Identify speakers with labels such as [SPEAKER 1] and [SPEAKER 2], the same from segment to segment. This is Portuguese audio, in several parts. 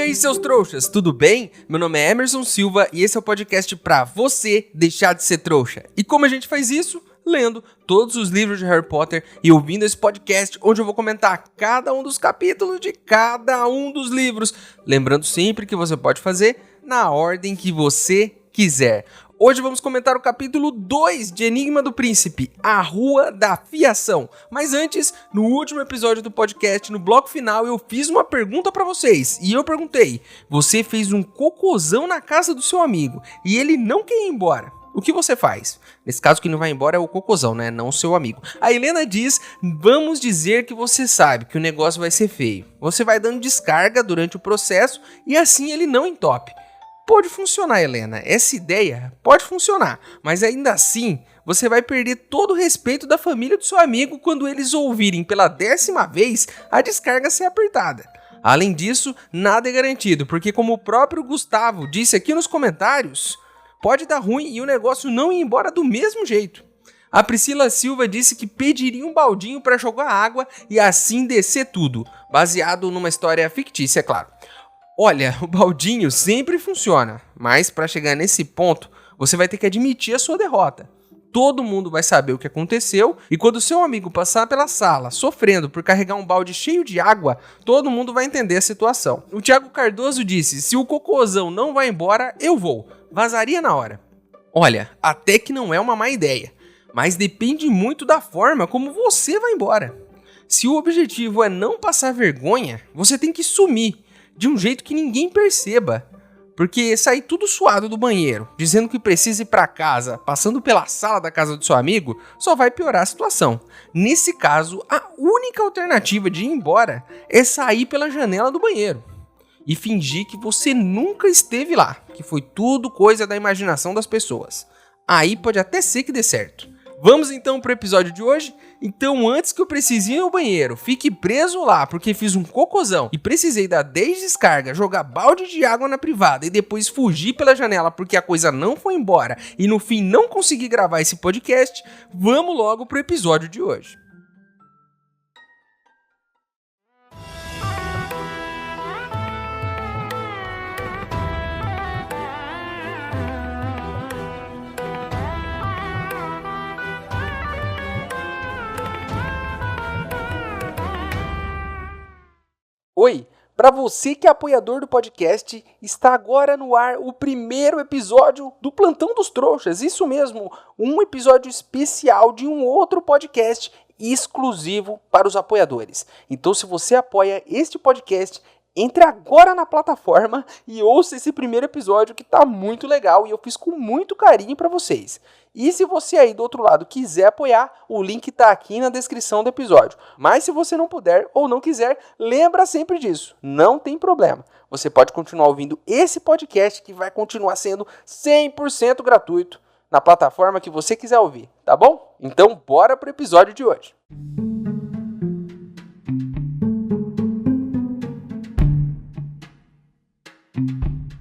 [SPEAKER 1] E aí, seus trouxas, tudo bem? Meu nome é Emerson Silva e esse é o podcast pra você deixar de ser trouxa. E como a gente faz isso? Lendo todos os livros de Harry Potter e ouvindo esse podcast onde eu vou comentar cada um dos capítulos de cada um dos livros. Lembrando sempre que você pode fazer na ordem que você quiser. Hoje vamos comentar o capítulo 2 de Enigma do Príncipe, a Rua da Fiação. Mas antes, no último episódio do podcast, no bloco final, eu fiz uma pergunta pra vocês. E eu perguntei, você fez um cocôzão na casa do seu amigo e ele não quer ir embora. O que você faz? Nesse caso, quem não vai embora é o cocôzão, né? Não o seu amigo. A Helena diz, vamos dizer que você sabe que o negócio vai ser feio. Você vai dando descarga durante o processo e assim ele não entope. Pode funcionar, Helena, essa ideia pode funcionar, mas ainda assim você vai perder todo o respeito da família do seu amigo quando eles ouvirem pela 10ª vez a descarga ser apertada. Além disso, nada é garantido, porque como o próprio Gustavo disse aqui nos comentários, pode dar ruim e o negócio não ir embora do mesmo jeito. A Priscila Silva disse que pediria um baldinho para jogar água e assim descer tudo, baseado numa história fictícia, é claro. Olha, o baldinho sempre funciona, mas para chegar nesse ponto, você vai ter que admitir a sua derrota. Todo mundo vai saber o que aconteceu e quando seu amigo passar pela sala sofrendo por carregar um balde cheio de água, todo mundo vai entender a situação. O Thiago Cardoso disse, se o cocôzão não vai embora, eu vou. Vazaria na hora. Olha, até que não é uma má ideia, mas depende muito da forma como você vai embora. Se o objetivo é não passar vergonha, você tem que sumir. De um jeito que ninguém perceba, porque sair tudo suado do banheiro, dizendo que precisa ir para casa, passando pela sala da casa do seu amigo, só vai piorar a situação. Nesse caso, a única alternativa de ir embora é sair pela janela do banheiro e fingir que você nunca esteve lá, que foi tudo coisa da imaginação das pessoas. Aí pode até ser que dê certo. Vamos então para o episódio de hoje? Então antes que eu precise ir ao banheiro, fique preso lá porque fiz um cocôzão e precisei dar 10 descargas, jogar balde de água na privada e depois fugir pela janela porque a coisa não foi embora e no fim não consegui gravar esse podcast, vamos logo para o episódio de hoje. Oi, para você que é apoiador do podcast, está agora no ar o primeiro episódio do Plantão dos Trouxas, isso mesmo, um episódio especial de um outro podcast exclusivo para os apoiadores. Então se você apoia este podcast, entre agora na plataforma e ouça esse primeiro episódio que tá muito legal e eu fiz com muito carinho para vocês. E se você aí do outro lado quiser apoiar, o link tá aqui na descrição do episódio. Mas se você não puder ou não quiser, lembra sempre disso, não tem problema. Você pode continuar ouvindo esse podcast que vai continuar sendo 100% gratuito na plataforma que você quiser ouvir, tá bom? Então bora pro episódio de hoje.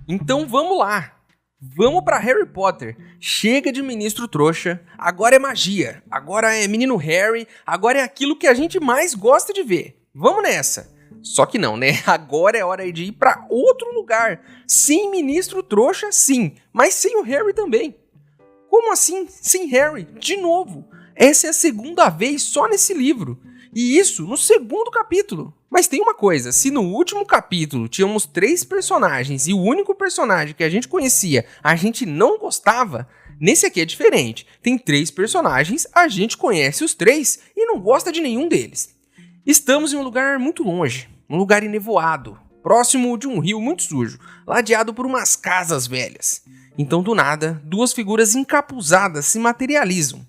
[SPEAKER 1] Então vamos lá, vamos pra Harry Potter, chega de ministro trouxa, agora é magia, agora é menino Harry, agora é aquilo que a gente mais gosta de ver, vamos nessa. Só que não, né, agora é hora de ir pra outro lugar, sem ministro trouxa sim, mas sem o Harry também. Como assim, sem Harry? De novo, essa é a segunda vez só nesse livro. E isso no segundo capítulo. Mas tem uma coisa, se no último capítulo tínhamos 3 personagens e o único personagem que a gente conhecia a gente não gostava, nesse aqui é diferente. Tem 3 personagens, a gente conhece os 3 e não gosta de nenhum deles. Estamos em um lugar muito longe, um lugar enevoado, próximo de um rio muito sujo, ladeado por umas casas velhas. Então do nada, 2 figuras encapuzadas se materializam.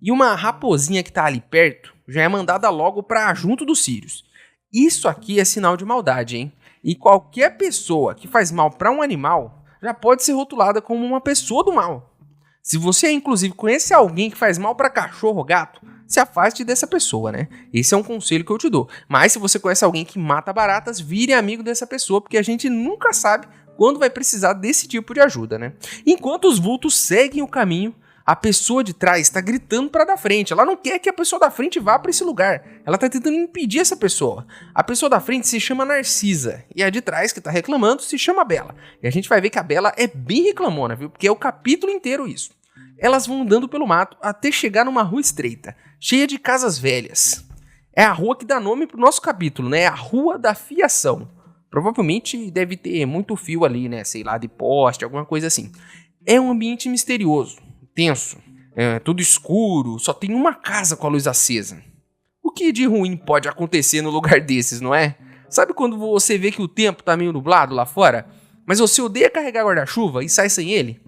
[SPEAKER 1] E uma raposinha que tá ali perto já é mandada logo pra junto dos Sirius. Isso aqui é sinal de maldade, hein? E qualquer pessoa que faz mal pra um animal já pode ser rotulada como uma pessoa do mal. Se você, inclusive, conhece alguém que faz mal pra cachorro ou gato, se afaste dessa pessoa, né? Esse é um conselho que eu te dou. Mas se você conhece alguém que mata baratas, vire amigo dessa pessoa, porque a gente nunca sabe quando vai precisar desse tipo de ajuda, né? Enquanto os vultos seguem o caminho, A pessoa de trás está gritando para da frente. Ela não quer que a pessoa da frente vá para esse lugar. Ela está tentando impedir essa pessoa. A pessoa da frente se chama Narcisa. E a de trás, que está reclamando, se chama Bela. E a gente vai ver que a Bela é bem reclamona, viu? Porque é o capítulo inteiro isso. Elas vão andando pelo mato até chegar numa rua estreita, cheia de casas velhas. É a rua que dá nome pro nosso capítulo, né? É a Rua da Fiação. Provavelmente deve ter muito fio ali, né? Sei lá, de poste, alguma coisa assim. É um ambiente misterioso. Tenso, tudo escuro, só tem uma casa com a luz acesa. O que de ruim pode acontecer no lugar desses, não é? Sabe quando você vê que o tempo tá meio nublado lá fora, mas você odeia carregar guarda-chuva e sai sem ele?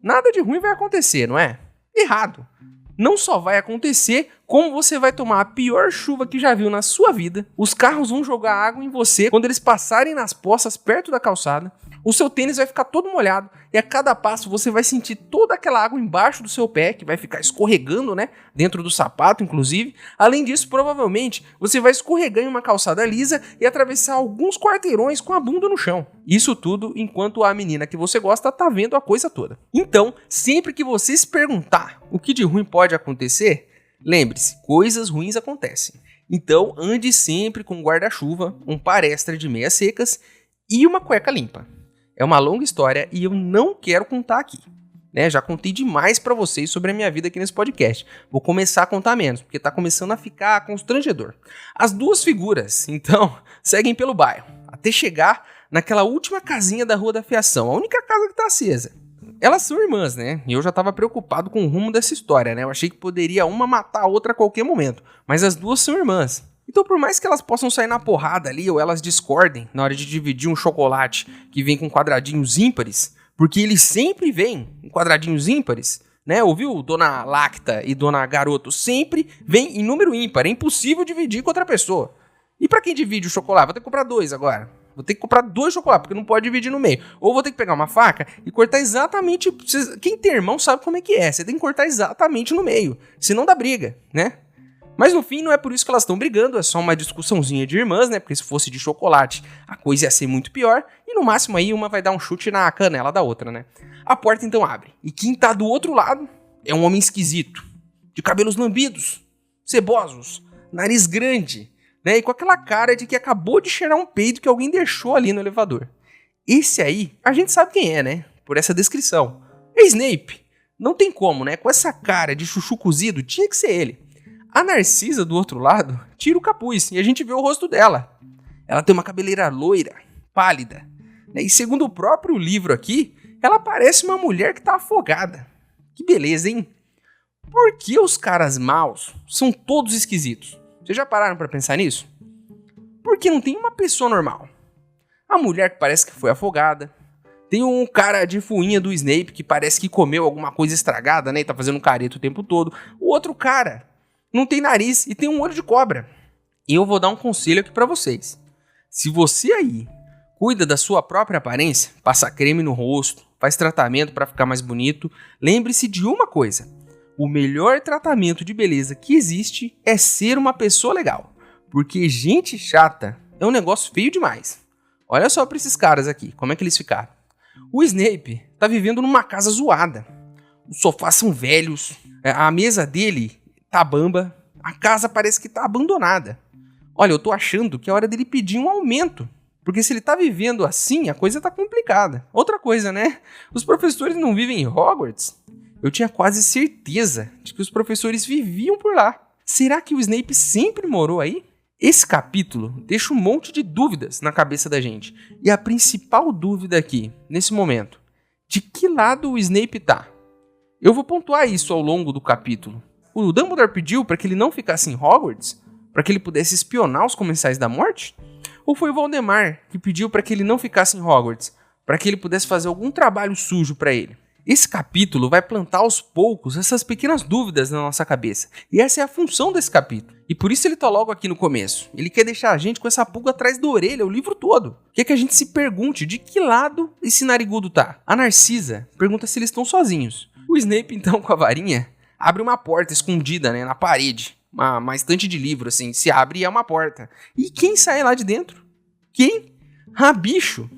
[SPEAKER 1] Nada de ruim vai acontecer, não é? Errado. Não só vai acontecer, como você vai tomar a pior chuva que já viu na sua vida. Os carros vão jogar água em você quando eles passarem nas poças perto da calçada. O seu tênis vai ficar todo molhado e a cada passo você vai sentir toda aquela água embaixo do seu pé, que vai ficar escorregando, né? Dentro do sapato, inclusive. Além disso, provavelmente, você vai escorregar em uma calçada lisa e atravessar alguns quarteirões com a bunda no chão. Isso tudo enquanto a menina que você gosta tá vendo a coisa toda. Então, sempre que você se perguntar o que de ruim pode acontecer, lembre-se, coisas ruins acontecem. Então, ande sempre com um guarda-chuva, um par extra de meias secas e uma cueca limpa. É uma longa história e eu não quero contar aqui, né? Já contei demais pra vocês sobre a minha vida aqui nesse podcast. Vou começar a contar menos, porque tá começando a ficar constrangedor. As duas figuras, então, seguem pelo bairro, até chegar naquela última casinha da Rua da Fiação, a única casa que tá acesa. Elas são irmãs, né? E eu já tava preocupado com o rumo dessa história, né? Eu achei que poderia uma matar a outra a qualquer momento, mas as duas são irmãs. Então, por mais que elas possam sair na porrada ali, ou elas discordem na hora de dividir um chocolate que vem com quadradinhos ímpares, porque eles sempre vêm em quadradinhos ímpares, né? Ouviu, Dona Lacta e Dona Garoto? Sempre vem em número ímpar, é impossível dividir com outra pessoa. E pra quem divide o chocolate? Vou ter que comprar 2 agora. Vou ter que comprar 2 chocolates, porque não pode dividir no meio. Ou vou ter que pegar uma faca e cortar exatamente... Quem tem irmão sabe como é que é. Você tem que cortar exatamente no meio, senão dá briga, né? Mas no fim não é por isso que elas estão brigando, é só uma discussãozinha de irmãs, né? Porque se fosse de chocolate, a coisa ia ser muito pior. E no máximo aí uma vai dar um chute na canela da outra, né? A porta então abre. E quem tá do outro lado é um homem esquisito. De cabelos lambidos, cebosos, nariz grande, né? E com aquela cara de que acabou de cheirar um peido que alguém deixou ali no elevador. Esse aí, a gente sabe quem é, né? Por essa descrição. É Snape. Não tem como, né? Com essa cara de chuchu cozido, tinha que ser ele. A Narcisa, do outro lado, tira o capuz e a gente vê o rosto dela. Ela tem uma cabeleira loira, pálida. Né? E segundo o próprio livro aqui, ela parece uma mulher que tá afogada. Que beleza, hein? Por que os caras maus são todos esquisitos? Vocês já pararam pra pensar nisso? Porque não tem uma pessoa normal. A mulher que parece que foi afogada. Tem um cara de fuinha do Snape que parece que comeu alguma coisa estragada, né? E tá fazendo careta o tempo todo. O outro cara não tem nariz e tem um olho de cobra. E eu vou dar um conselho aqui pra vocês. Se você aí cuida da sua própria aparência, passa creme no rosto, faz tratamento pra ficar mais bonito, lembre-se de uma coisa. O melhor tratamento de beleza que existe é ser uma pessoa legal. Porque gente chata é um negócio feio demais. Olha só pra esses caras aqui, como é que eles ficaram. O Snape tá vivendo numa casa zoada. Os sofás são velhos, a mesa dele tá bamba, a casa parece que tá abandonada. Olha, eu tô achando que é hora dele pedir um aumento. Porque se ele tá vivendo assim, a coisa tá complicada. Outra coisa, né? Os professores não vivem em Hogwarts? Eu tinha quase certeza de que os professores viviam por lá. Será que o Snape sempre morou aí? Esse capítulo deixa um monte de dúvidas na cabeça da gente. E a principal dúvida aqui, nesse momento, de que lado o Snape tá? Eu vou pontuar isso ao longo do capítulo. O Dumbledore pediu para que ele não ficasse em Hogwarts? Para que ele pudesse espionar os Comensais da Morte? Ou foi o Voldemort que pediu para que ele não ficasse em Hogwarts? Para que ele pudesse fazer algum trabalho sujo para ele? Esse capítulo vai plantar aos poucos essas pequenas dúvidas na nossa cabeça. E essa é a função desse capítulo. E por isso ele tá logo aqui no começo. Ele quer deixar a gente com essa pulga atrás da orelha o livro todo. Quer que a gente se pergunte de que lado esse narigudo tá. A Narcisa pergunta se eles estão sozinhos. O Snape, então, com a varinha, abre uma porta escondida, né, na parede. Uma estante de livro, assim, se abre e é uma porta. E quem sai lá de dentro? Quem? Rabicho.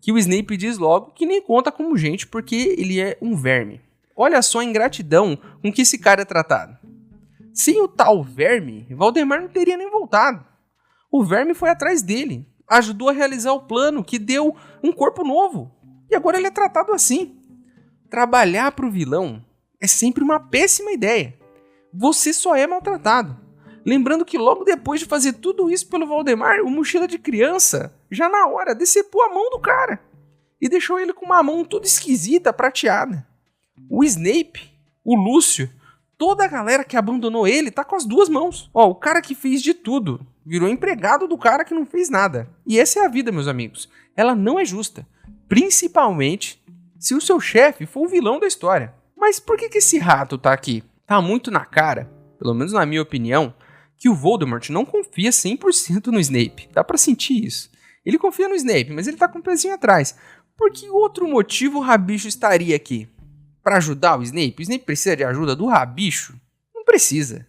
[SPEAKER 1] Que o Snape diz logo que nem conta como gente porque ele é um verme. olha só a ingratidão com que esse cara é tratado. Sem o tal Verme, Valdemar não teria nem voltado. O Verme foi atrás dele, ajudou a realizar o plano que deu um corpo novo. E agora ele é tratado assim. Trabalhar pro vilão é sempre uma péssima ideia. Você só é maltratado. Lembrando que logo depois de fazer tudo isso pelo Valdemar, o Mochila de Criança, já na hora, decepou a mão do cara. E deixou ele com uma mão toda esquisita, prateada. O Snape, o Lúcio, toda a galera que abandonou ele tá com as duas mãos. Ó, o cara que fez de tudo virou empregado do cara que não fez nada. E essa é a vida, meus amigos. Ela não é justa. Principalmente se o seu chefe for o vilão da história. Mas por que esse rato tá aqui? Tá muito na cara, pelo menos na minha opinião, que o Voldemort não confia 100% no Snape. Dá pra sentir isso. Ele confia no Snape, mas ele tá com o pezinho atrás. Por que outro motivo o Rabicho estaria aqui? Pra ajudar o Snape? O Snape precisa de ajuda do Rabicho? Não precisa.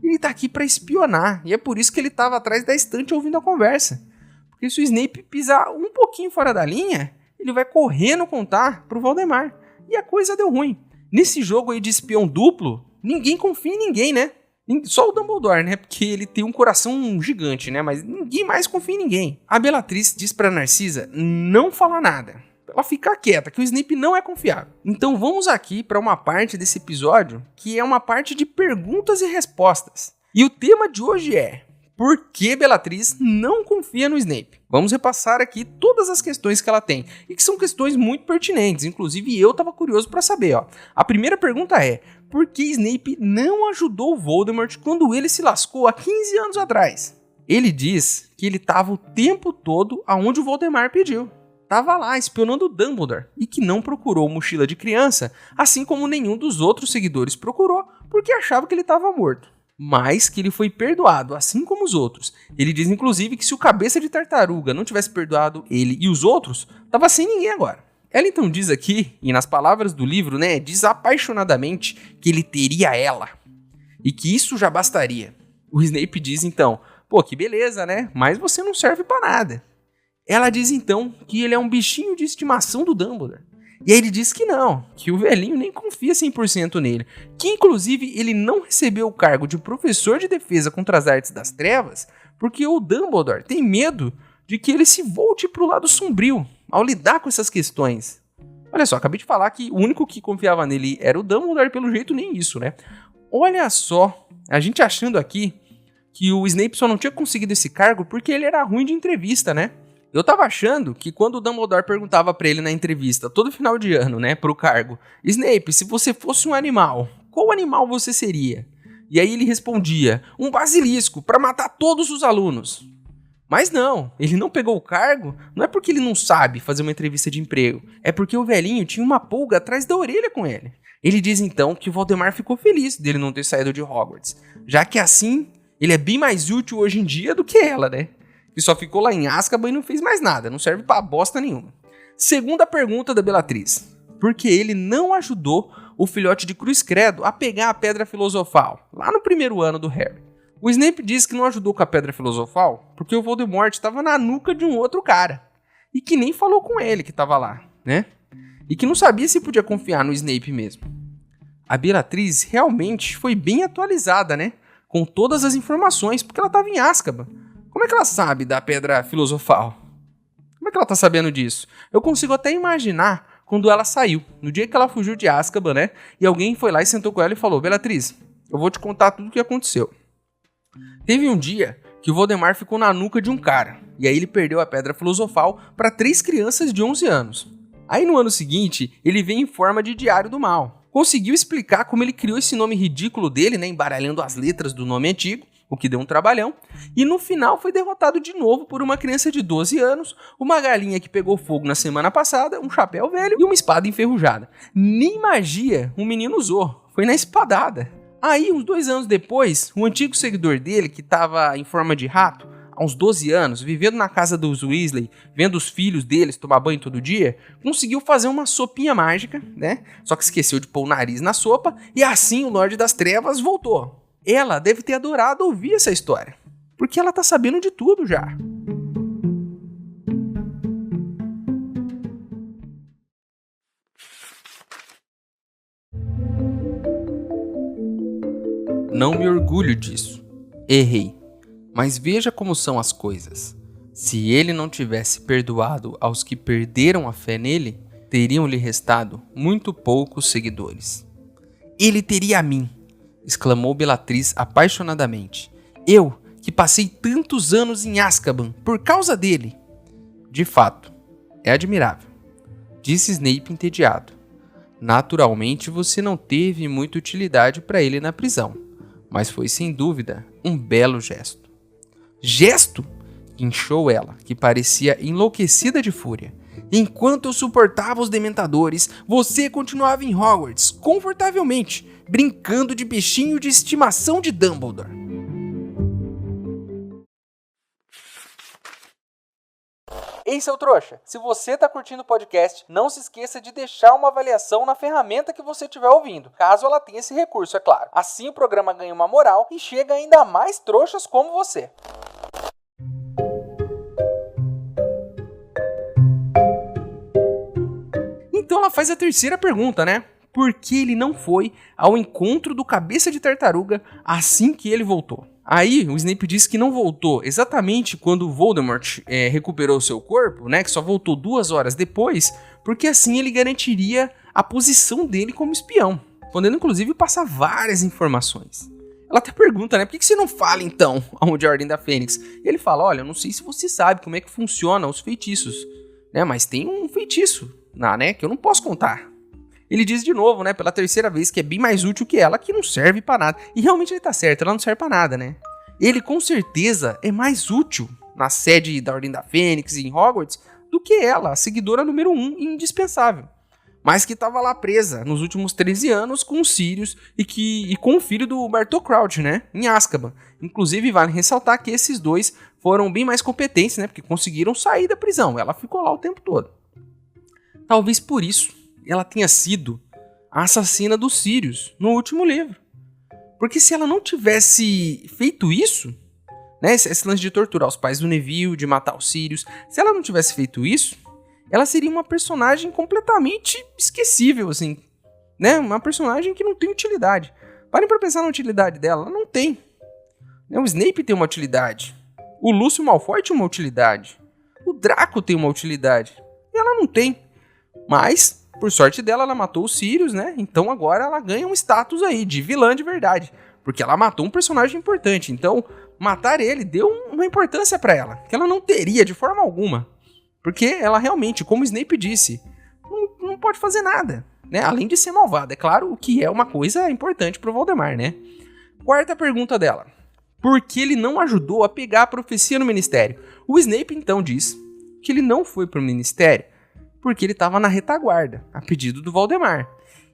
[SPEAKER 1] Ele tá aqui pra espionar, e é por isso que ele tava atrás da estante ouvindo a conversa. Porque se o Snape pisar um pouquinho fora da linha, ele vai correndo contar pro Valdemar. E a coisa deu ruim. Nesse jogo aí de espião duplo, ninguém confia em ninguém, né? Só o Dumbledore, né? Porque ele tem um coração gigante, né? Mas ninguém mais confia em ninguém. A Bellatrix diz pra Narcisa não falar nada. Ela ficar quieta, que o Snape não é confiável. Então vamos aqui para uma parte desse episódio que é uma parte de perguntas e respostas. E o tema de hoje é: por que Bellatrix não confia no Snape? Vamos repassar aqui todas as questões que ela tem, e que são questões muito pertinentes, inclusive eu estava curioso para saber. Ó. A primeira pergunta é: por que Snape não ajudou Voldemort quando ele se lascou há 15 anos atrás? Ele diz que ele estava o tempo todo aonde o Voldemar pediu. Tava lá espionando o Dumbledore e que não procurou Mochila de Criança, assim como nenhum dos outros seguidores procurou, porque achava que ele estava morto. Mas que ele foi perdoado, assim como os outros. Ele diz inclusive que se o Cabeça de Tartaruga não tivesse perdoado ele e os outros, tava sem ninguém agora. Ela então diz aqui, e nas palavras do livro, né, diz apaixonadamente que ele teria ela. E que isso já bastaria. O Snape diz então: pô, que beleza, né? Mas você não serve pra nada. Ela diz então que ele é um bichinho de estimação do Dumbledore. E aí ele diz que não, que o velhinho nem confia 100% nele. Que inclusive ele não recebeu o cargo de professor de defesa contra as artes das trevas porque o Dumbledore tem medo de que ele se volte pro lado sombrio ao lidar com essas questões. Olha só, acabei de falar que o único que confiava nele era o Dumbledore, pelo jeito nem isso, né? Olha só, a gente achando aqui que o Snape só não tinha conseguido esse cargo porque ele era ruim de entrevista, né? Eu tava achando que quando o Dumbledore perguntava pra ele na entrevista, todo final de ano, né, pro cargo: Snape, se você fosse um animal, qual animal você seria? E aí ele respondia: um basilisco, pra matar todos os alunos. Mas não, ele não pegou o cargo, não é porque ele não sabe fazer uma entrevista de emprego, é porque o velhinho tinha uma pulga atrás da orelha com ele. Ele diz então que o Voldemar ficou feliz dele não ter saído de Hogwarts, já que assim ele é bem mais útil hoje em dia do que ela, né? Que só ficou lá em Azkaban e não fez mais nada, não serve pra bosta nenhuma. Segunda pergunta da Bellatrix: por que ele não ajudou o filhote de Cruz Credo a pegar a Pedra Filosofal, lá no primeiro ano do Harry? O Snape diz que não ajudou com a Pedra Filosofal porque o Voldemort estava na nuca de um outro cara, e que nem falou com ele que estava lá, né? E que não sabia se podia confiar no Snape mesmo. A Bellatrix realmente foi bem atualizada, né? Com todas as informações, porque ela estava em Azkaban. Como é que ela sabe da Pedra Filosofal? Como é que ela tá sabendo disso? Eu consigo até imaginar quando ela saiu, no dia que ela fugiu de Azkaban, né? E alguém foi lá e sentou com ela e falou: Bellatrix, eu vou te contar tudo o que aconteceu. Teve um dia que o Voldemar ficou na nuca de um cara, e aí ele perdeu a Pedra Filosofal para 3 crianças de 11 anos. Aí no ano seguinte, ele veio em forma de Diário do Mal. Conseguiu explicar como ele criou esse nome ridículo dele, né? Embaralhando as letras do nome antigo, o que deu um trabalhão, e no final foi derrotado de novo por uma criança de 12 anos, uma galinha que pegou fogo na semana passada, um chapéu velho e uma espada enferrujada. Nem magia o menino usou, foi na espadada. Aí, uns 2 anos depois, o antigo seguidor dele, que estava em forma de rato, há uns 12 anos, vivendo na casa dos Weasley, vendo os filhos deles tomar banho todo dia, conseguiu fazer uma sopinha mágica, né? Só que esqueceu de pôr o nariz na sopa, e assim o Lorde das Trevas voltou. Ela deve ter adorado ouvir essa história, porque ela tá sabendo de tudo já. Não me orgulho disso. Errei. Mas veja como são as coisas. Se ele não tivesse perdoado aos que perderam a fé nele, teriam-lhe restado muito poucos seguidores. Ele teria a mim, exclamou Bellatrix apaixonadamente. Eu, que passei tantos anos em Azkaban por causa dele. De fato, é admirável, disse Snape entediado. Naturalmente você não teve muita utilidade para ele na prisão, mas foi sem dúvida um belo gesto. Gesto? Inchou ela, que parecia enlouquecida de fúria. Enquanto eu suportava os dementadores, você continuava em Hogwarts, confortavelmente, brincando de bichinho de estimação de Dumbledore. Ei, seu trouxa, se você tá curtindo o podcast, não se esqueça de deixar uma avaliação na ferramenta que você estiver ouvindo, caso ela tenha esse recurso, é claro. Assim o programa ganha uma moral e chega ainda a mais trouxas como você. Então ela faz a terceira pergunta, né? Por que ele não foi ao encontro do Cabeça de Tartaruga assim que ele voltou? Aí o Snape disse que não voltou exatamente quando Voldemort recuperou seu corpo, né? Que só voltou 2 horas depois, porque assim ele garantiria a posição dele como espião, podendo inclusive passar várias informações. Ela até pergunta, né? Por que você não fala então aonde é a Ordem da Fênix? E ele fala, olha, eu não sei se você sabe como é que funciona os feitiços, né? Mas tem um feitiço, né? Que eu não posso contar. Ele diz de novo, né, pela terceira vez, que é bem mais útil que ela, que não serve pra nada. E realmente ele tá certo, ela não serve pra nada, né? Ele com certeza é mais útil na sede da Ordem da Fênix em Hogwarts do que ela, a seguidora número 1 e indispensável. Mas que tava lá presa nos últimos 13 anos com os Sirius e com o filho do Bartol Crouch, né, em Azkaban. Inclusive vale ressaltar que esses dois foram bem mais competentes, né, porque conseguiram sair da prisão. Ela ficou lá o tempo todo. Talvez por isso ela tenha sido a assassina dos Sirius no último livro. Porque se ela não tivesse feito isso, né, esse lance de torturar os pais do Neville, de matar os Sirius, se ela não tivesse feito isso, ela seria uma personagem completamente esquecível, assim, né, uma personagem que não tem utilidade. Parem pra pensar na utilidade dela, ela não tem. O Snape tem uma utilidade, o Lúcio Malfoy tem uma utilidade, o Draco tem uma utilidade, e ela não tem. Mas, por sorte dela, ela matou os Sirius, né? Então agora ela ganha um status aí de vilã de verdade. Porque ela matou um personagem importante. Então, matar ele deu uma importância pra ela, que ela não teria de forma alguma. Porque ela realmente, como o Snape disse, não pode fazer nada, né? Além de ser malvada, é claro, o que é uma coisa importante pro Voldemort, né? Quarta pergunta dela. Por que ele não ajudou a pegar a profecia no Ministério? O Snape então diz que ele não foi pro Ministério porque ele estava na retaguarda, a pedido do Voldemort.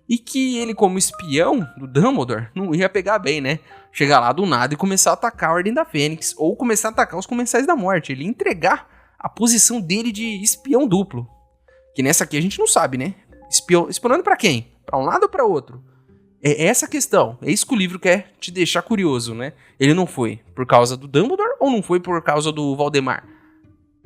[SPEAKER 1] E que ele, como espião do Dumbledore, não ia pegar bem, né? Chegar lá do nada e começar a atacar a Ordem da Fênix, ou começar a atacar os Comensais da Morte. Ele ia entregar a posição dele de espião duplo. Que nessa aqui a gente não sabe, né? Espionando pra quem? Pra um lado ou pra outro? É essa a questão. É isso que o livro quer te deixar curioso, né? Ele não foi por causa do Dumbledore ou não foi por causa do Voldemort?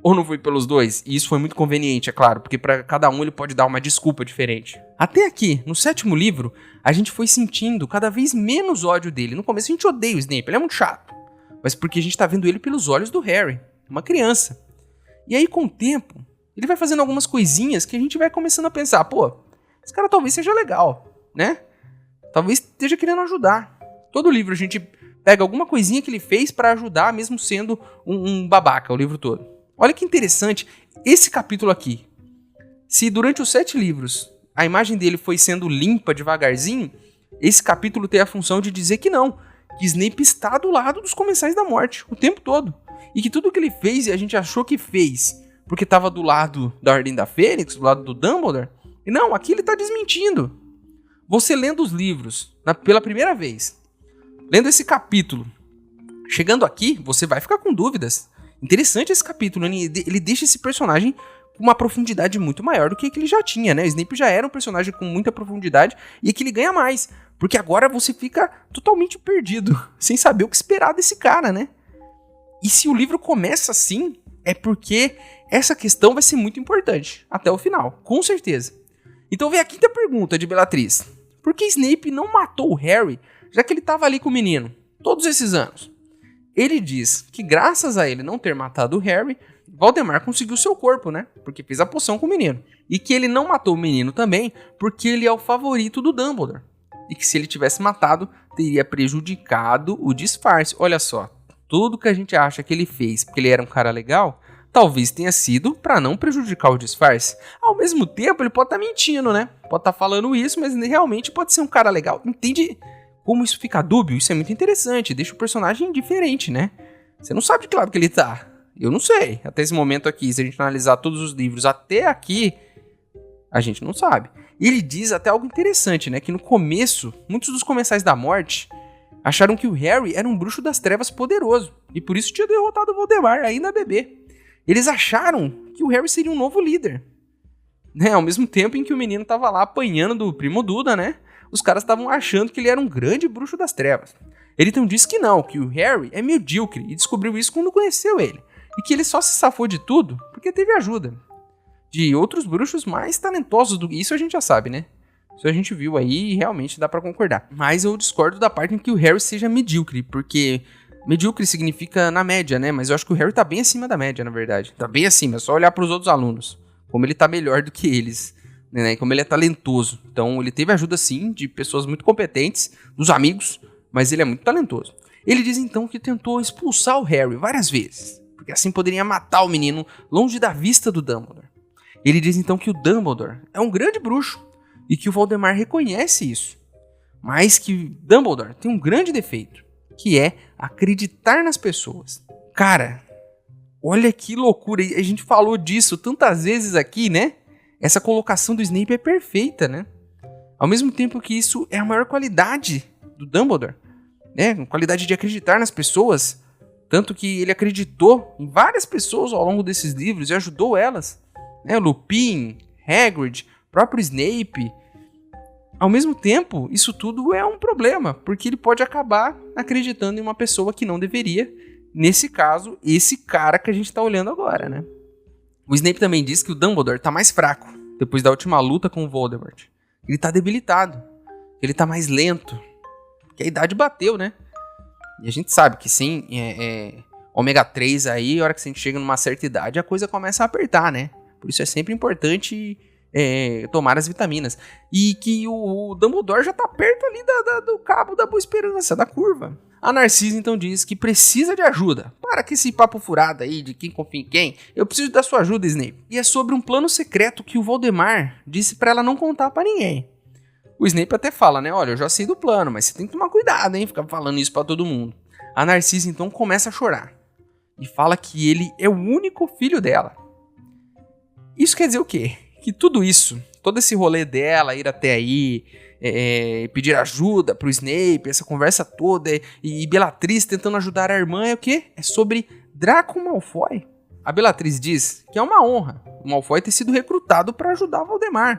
[SPEAKER 1] Ou não foi pelos dois? E isso foi muito conveniente, é claro, porque para cada um ele pode dar uma desculpa diferente. Até aqui, no 7º livro, a gente foi sentindo cada vez menos ódio dele. No começo a gente odeia o Snape, ele é muito chato. Mas porque a gente tá vendo ele pelos olhos do Harry, uma criança. E aí, com o tempo, ele vai fazendo algumas coisinhas que a gente vai começando a pensar, pô, esse cara talvez seja legal, né? Talvez esteja querendo ajudar. Todo livro a gente pega alguma coisinha que ele fez para ajudar, mesmo sendo um babaca o livro todo. Olha que interessante esse capítulo aqui. Se durante os 7 livros a imagem dele foi sendo limpa devagarzinho, esse capítulo tem a função de dizer que não, que Snape está do lado dos Comensais da Morte o tempo todo. E que tudo que ele fez e a gente achou que fez porque estava do lado da Ordem da Fênix, do lado do Dumbledore, e não, aqui ele está desmentindo. Você lendo os livros pela primeira vez, lendo esse capítulo, chegando aqui, você vai ficar com dúvidas. Interessante esse capítulo, ele deixa esse personagem com uma profundidade muito maior do que ele já tinha, né? O Snape já era um personagem com muita profundidade e aqui ele ganha mais, porque agora você fica totalmente perdido, sem saber o que esperar desse cara, né? E se o livro começa assim, é porque essa questão vai ser muito importante até o final, com certeza. Então vem a quinta pergunta de Bellatrix. Por que Snape não matou o Harry já que ele estava ali com o menino todos esses anos. Ele diz que graças a ele não ter matado o Harry, Voldemort conseguiu seu corpo, né? Porque fez a poção com o menino. E que ele não matou o menino também porque ele é o favorito do Dumbledore. E que se ele tivesse matado, teria prejudicado o disfarce. Olha só, tudo que a gente acha que ele fez porque ele era um cara legal, talvez tenha sido para não prejudicar o disfarce. Ao mesmo tempo, ele pode estar mentindo, né? Pode estar falando isso, mas realmente pode ser um cara legal. Entende como isso fica dúbio? Isso é muito interessante, deixa o personagem diferente, né? Você não sabe de que lado que ele tá. Eu não sei. Até esse momento aqui, se a gente analisar todos os livros até aqui, a gente não sabe. Ele diz até algo interessante, né? Que no começo, muitos dos Comensais da Morte acharam que o Harry era um bruxo das trevas poderoso. E por isso tinha derrotado o Voldemort, ainda bebê. Eles acharam que o Harry seria um novo líder. Né? Ao mesmo tempo em que o menino estava lá apanhando do primo Duda, né? Os caras estavam achando que ele era um grande bruxo das trevas. Ele então disse que não, que o Harry é medíocre e descobriu isso quando conheceu ele. E que ele só se safou de tudo porque teve ajuda de outros bruxos mais talentosos do que isso a gente já sabe, né? Isso a gente viu aí e realmente dá pra concordar. Mas eu discordo da parte em que o Harry seja medíocre, porque medíocre significa na média, né? Mas eu acho que o Harry tá bem acima da média, na verdade. Tá bem acima, é só olhar pros outros alunos. Como ele tá melhor do que eles, né? Como ele é talentoso. Então ele teve ajuda sim de pessoas muito competentes, dos amigos, mas ele é muito talentoso. Ele diz então que tentou expulsar o Harry várias vezes, porque assim poderia matar o menino longe da vista do Dumbledore. Ele diz então que o Dumbledore é um grande bruxo e que o Voldemort reconhece isso. Mas que Dumbledore tem um grande defeito, que é acreditar nas pessoas. Cara, olha que loucura, a gente falou disso tantas vezes aqui, né? Essa colocação do Snape é perfeita, né? Ao mesmo tempo que isso é a maior qualidade do Dumbledore, né? A qualidade de acreditar nas pessoas, tanto que ele acreditou em várias pessoas ao longo desses livros e ajudou elas. Né, Lupin, Hagrid, próprio Snape. Ao mesmo tempo, isso tudo é um problema, porque ele pode acabar acreditando em uma pessoa que não deveria. Nesse caso, esse cara que a gente tá olhando agora, né? O Snape também diz que o Dumbledore tá mais fraco depois da última luta com o Voldemort. Ele tá debilitado, ele tá mais lento, porque a idade bateu, né? E a gente sabe que sem ômega 3 aí, a hora que a gente chega numa certa idade, a coisa começa a apertar, né? Por isso é sempre importante tomar as vitaminas. E que o Dumbledore já tá perto ali do cabo da Boa Esperança, da curva. A Narcisa então diz que precisa de ajuda. Para com esse papo furado aí de quem confia em quem. Eu preciso da sua ajuda, Snape. E é sobre um plano secreto que o Voldemort disse pra ela não contar pra ninguém. O Snape até fala, né? Olha, eu já sei do plano, mas você tem que tomar cuidado, hein? Ficar falando isso pra todo mundo. A Narcisa então começa a chorar. E fala que ele é o único filho dela. Isso quer dizer o quê? Que tudo isso, todo esse rolê dela, ir até aí, pedir ajuda pro Snape, essa conversa toda, e Bellatrix tentando ajudar a irmã, é o quê? É sobre Draco Malfoy. A Bellatrix diz que é uma honra o Malfoy ter sido recrutado para ajudar Voldemort.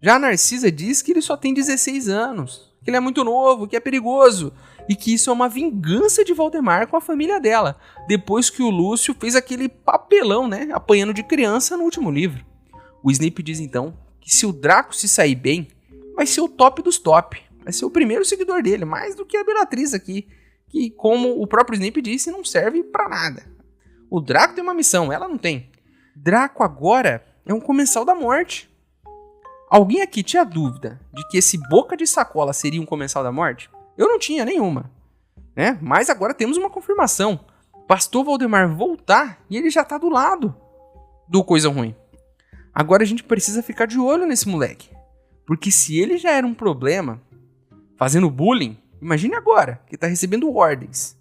[SPEAKER 1] Já a Narcisa diz que ele só tem 16 anos, que ele é muito novo, que é perigoso, e que isso é uma vingança de Voldemort com a família dela, depois que o Lúcio fez aquele papelão, né, apanhando de criança no último livro. O Snape diz então que se o Draco se sair bem, vai ser o top dos top, vai ser o primeiro seguidor dele, mais do que a Bellatrix aqui, que como o próprio Snape disse, não serve pra nada. O Draco tem uma missão, ela não tem. Draco agora é um comensal da morte. Alguém aqui tinha dúvida de que esse boca de sacola seria um comensal da morte? Eu não tinha nenhuma, né? Mas agora temos uma confirmação. Bastou Voldemort voltar e ele já tá do lado do coisa ruim. Agora a gente precisa ficar de olho nesse moleque. Porque se ele já era um problema, fazendo bullying, imagine agora, que tá recebendo ordens.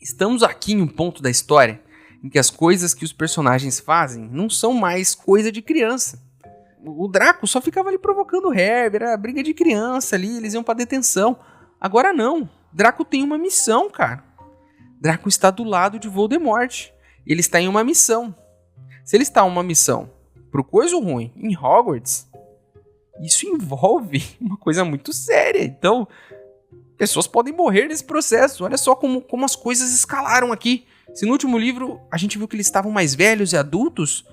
[SPEAKER 1] Estamos aqui em um ponto da história em que as coisas que os personagens fazem não são mais coisa de criança. O Draco só ficava ali provocando o Harry, era briga de criança ali, eles iam pra detenção. Agora não, Draco tem uma missão, cara. Draco está do lado de Voldemort. Ele está em uma missão. Se ele está em uma missão pro coisa ruim em Hogwarts, isso envolve uma coisa muito séria. Então, pessoas podem morrer nesse processo. Olha só como as coisas escalaram aqui. Se no último livro a gente viu que eles estavam mais velhos e adultos,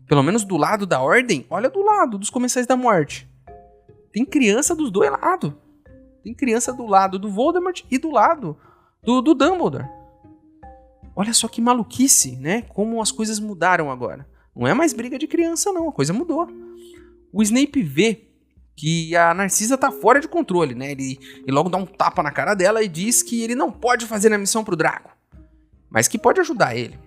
[SPEAKER 1] pelo menos do lado da ordem, olha do lado dos Comensais da Morte. Tem criança dos dois lados. Tem criança do lado do Voldemort e do lado do Dumbledore. Olha só que maluquice, né? Como as coisas mudaram agora. Não é mais briga de criança, não. A coisa mudou. O Snape vê que a Narcisa tá fora de controle, né? Ele logo dá um tapa na cara dela e diz que ele não pode fazer a missão pro Draco, mas que pode ajudar ele.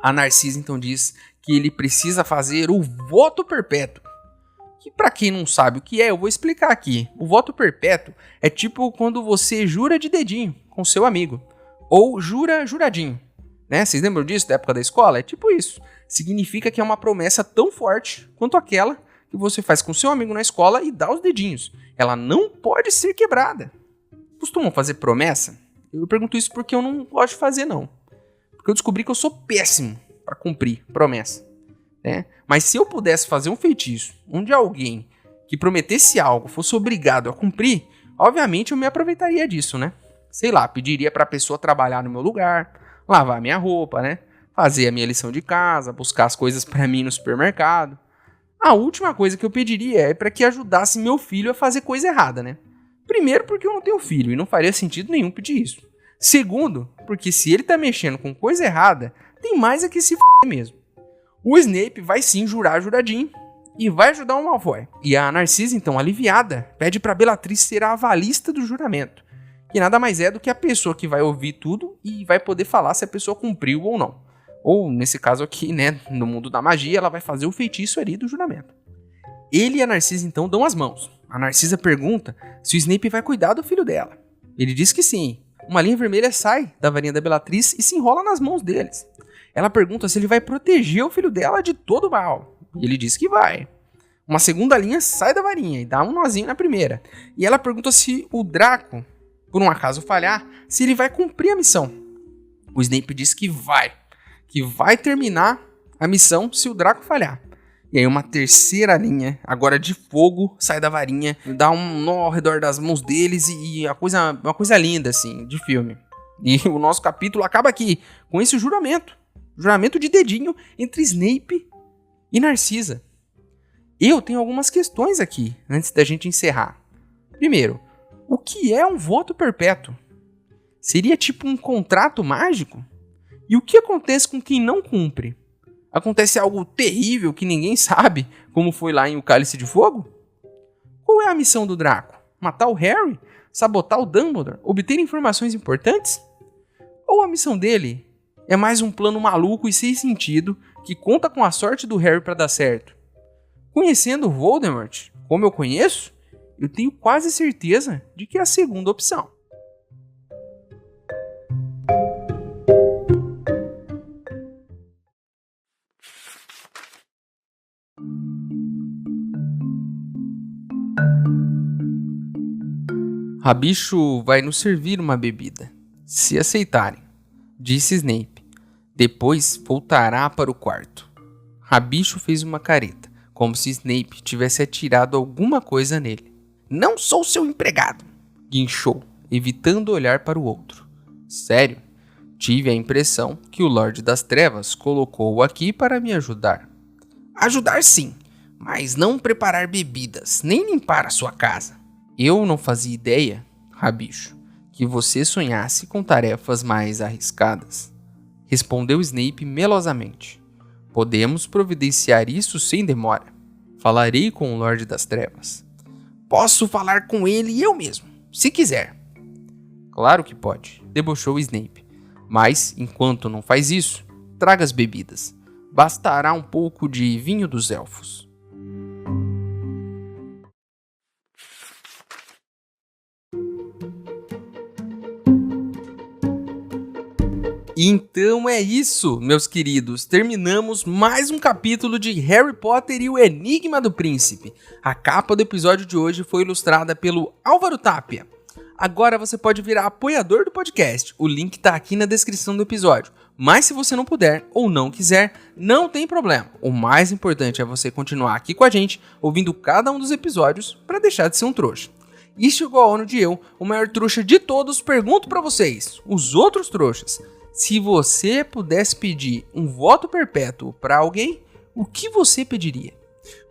[SPEAKER 1] A Narcisa então diz que ele precisa fazer o voto perpétuo. Que pra quem não sabe o que é, eu vou explicar aqui. O voto perpétuo é tipo quando você jura de dedinho com seu amigo. Ou juradinho, né? Vocês lembram disso da época da escola? É tipo isso. Significa que é uma promessa tão forte quanto aquela que você faz com seu amigo na escola e dá os dedinhos. Ela não pode ser quebrada. Costumam fazer promessa? Eu pergunto isso porque eu não gosto de fazer, não. Porque eu descobri que eu sou péssimo para cumprir promessa, né? Mas se eu pudesse fazer um feitiço onde alguém que prometesse algo fosse obrigado a cumprir, obviamente eu me aproveitaria disso, né? Sei lá, pediria para a pessoa trabalhar no meu lugar, lavar minha roupa, né? Fazer a minha lição de casa, buscar as coisas para mim no supermercado. A última coisa que eu pediria é para que ajudasse meu filho a fazer coisa errada, né? Primeiro, porque eu não tenho filho e não faria sentido nenhum pedir isso. Segundo, porque se ele tá mexendo com coisa errada, tem mais é que se f*** mesmo. O Snape vai sim juradinho e vai ajudar o Malfoy. E a Narcisa, então, aliviada, pede pra Bellatrix ser a avalista do juramento, que nada mais é do que a pessoa que vai ouvir tudo e vai poder falar se a pessoa cumpriu ou não. Ou, nesse caso aqui, né, no mundo da magia, ela vai fazer o feitiço ali do juramento. Ele e a Narcisa, então, dão as mãos. A Narcisa pergunta se o Snape vai cuidar do filho dela. Ele diz que sim. Uma linha vermelha sai da varinha da Bellatrix e se enrola nas mãos deles. Ela pergunta se ele vai proteger o filho dela de todo o mal. E ele diz que vai. Uma segunda linha sai da varinha e dá um nozinho na primeira. E ela pergunta se o Draco, por um acaso falhar, se ele vai cumprir a missão. O Snape diz que vai terminar a missão se o Draco falhar. E aí uma terceira linha, agora de fogo, sai da varinha, dá um nó ao redor das mãos deles e uma coisa linda, assim, de filme. E o nosso capítulo acaba aqui, com esse juramento. Juramento de dedinho entre Snape e Narcisa. Eu tenho algumas questões aqui, antes da gente encerrar. Primeiro, o que é um voto perpétuo? Seria tipo um contrato mágico? E o que acontece com quem não cumpre? Acontece algo terrível que ninguém sabe, como foi lá em O Cálice de Fogo? Qual é a missão do Draco? Matar o Harry? Sabotar o Dumbledore? Obter informações importantes? Ou a missão dele é mais um plano maluco e sem sentido que conta com a sorte do Harry para dar certo? Conhecendo o Voldemort, como eu conheço, eu tenho quase certeza de que é a segunda opção. Rabicho vai nos servir uma bebida, se aceitarem, disse Snape. Depois voltará para o quarto. Rabicho fez uma careta, como se Snape tivesse atirado alguma coisa nele. Não sou seu empregado, guinchou, evitando olhar para o outro. Sério, tive a impressão que o Lorde das Trevas colocou-o aqui para me ajudar. Ajudar sim, mas não preparar bebidas, nem limpar a sua casa. Eu não fazia ideia, Rabicho, que você sonhasse com tarefas mais arriscadas. Respondeu Snape melosamente. Podemos providenciar isso sem demora. Falarei com o Lorde das Trevas. Posso falar com ele eu mesmo, se quiser. Claro que pode, debochou Snape. Mas, enquanto não faz isso, traga as bebidas. Bastará um pouco de vinho dos elfos. Então é isso, meus queridos. Terminamos mais um capítulo de Harry Potter e o Enigma do Príncipe. A capa do episódio de hoje foi ilustrada pelo Álvaro Tapia. Agora você pode virar apoiador do podcast. O link tá aqui na descrição do episódio. Mas se você não puder ou não quiser, não tem problema. O mais importante é você continuar aqui com a gente, ouvindo cada um dos episódios para deixar de ser um trouxa. E chegou a hora de eu, o maior trouxa de todos, pergunto para vocês, os outros trouxas. Se você pudesse pedir um voto perpétuo para alguém, o que você pediria?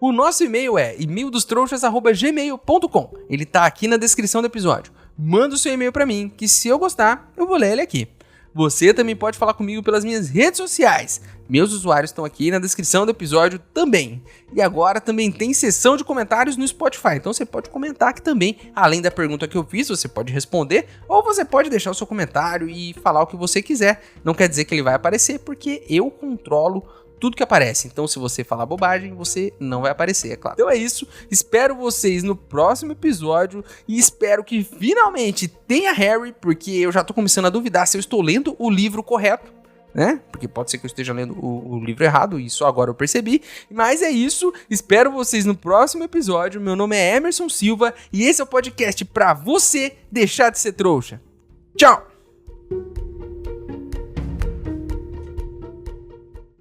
[SPEAKER 1] O nosso e-mail é e-maildostrouxas@gmail.com. Ele tá aqui na descrição do episódio. Manda o seu e-mail pra mim, que se eu gostar, eu vou ler ele aqui. Você também pode falar comigo pelas minhas redes sociais. Meus usuários estão aqui na descrição do episódio também. E agora também tem seção de comentários no Spotify, então você pode comentar aqui também. Além da pergunta que eu fiz, você pode responder, ou você pode deixar o seu comentário e falar o que você quiser. Não quer dizer que ele vai aparecer, porque eu controlo tudo que aparece. Então, se você falar bobagem, você não vai aparecer, é claro. Então é isso. Espero vocês no próximo episódio e espero que finalmente tenha Harry, porque eu já tô começando a duvidar se eu estou lendo o livro correto, né? Porque pode ser que eu esteja lendo o livro errado, e só agora eu percebi. Mas é isso. Espero vocês no próximo episódio. Meu nome é Emerson Silva e esse é o podcast pra você deixar de ser trouxa. Tchau!